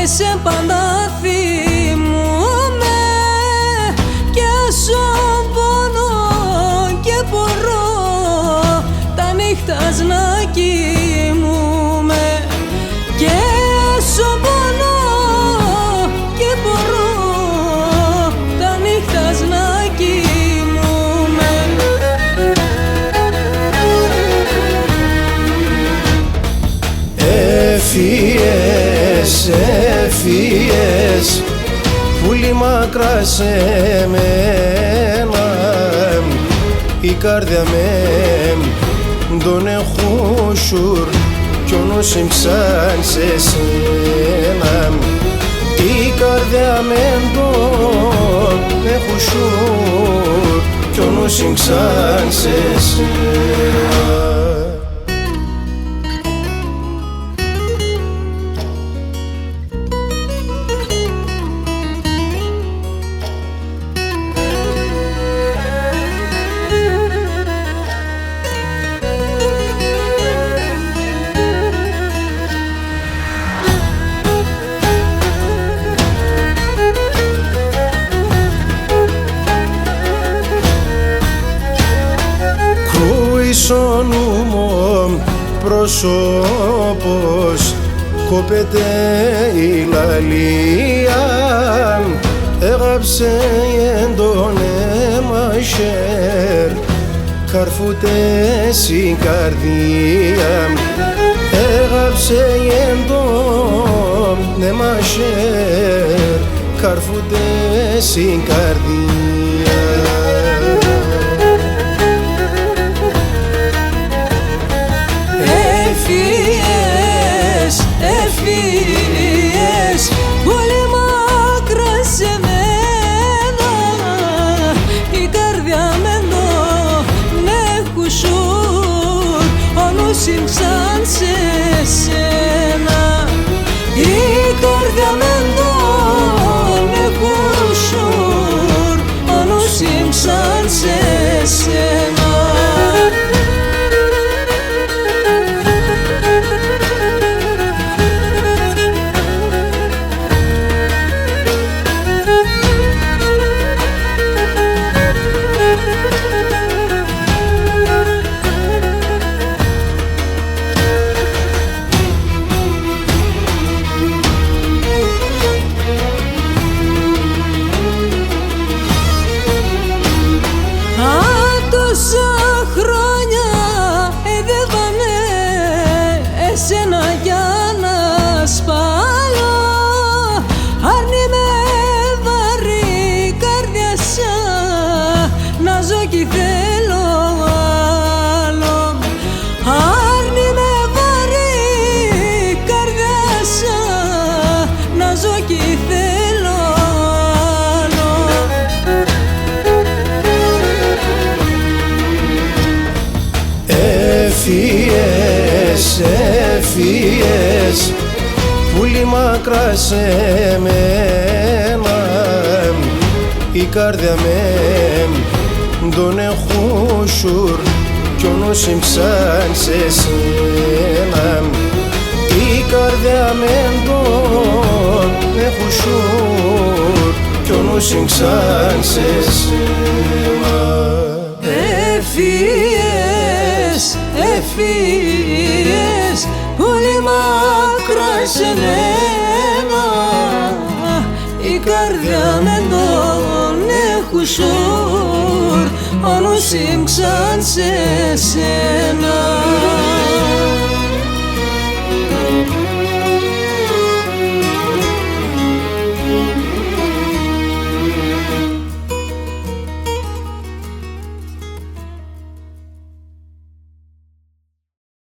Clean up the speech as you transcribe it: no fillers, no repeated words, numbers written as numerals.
σε πάντα θυμούμαι και στον πόνο και μπορώ τα νύχτας να κοιμούμαι και στον πόνο και μπορώ τα νύχτας να κοιμούμαι. Έφυγες πολύ μακρά σε μένα, η καρδιά με τον εχούσουρ κι ο νους σαν σε σένα. Η καρδιά με τον εχούσουρ κι ο νους σαν σε σένα. Σονούμο πρόσωπος κόπεται η λαλία, έγαψε τον αίμα χέρ καρφούτες η καρδία, έγαψε τον αίμα χέρ καρφούτες η καρδία. Έφυγες πολύ μακρά σε μένα, η καρδιά με τον εχούσουρ, ο νους σαν σε σένα. Η καρδιά με τον εχούσουρ, ο νους σαν σε σένα. Τόσα χρόνια εδεύανε εσένα για να σπάλω, άρνη με βαρύ καρδιά σαν να ζω κι θέλω άλλο. Άρνη με βαρύ καρδιά σαν να ζω κι θέλω άλλο. Έφυγες πολύ μακρά σε μένα, η καρδιά με τον εχούσουρ κι ο νους σαν σε σένα. Η καρδιά με τον εχούσουρ κι ο νους σαν σε σένα. Έφυγες πολύ μακρά σε μένα, η καρδιά με τον εχούσουρ, ο νους σαν σε σένα.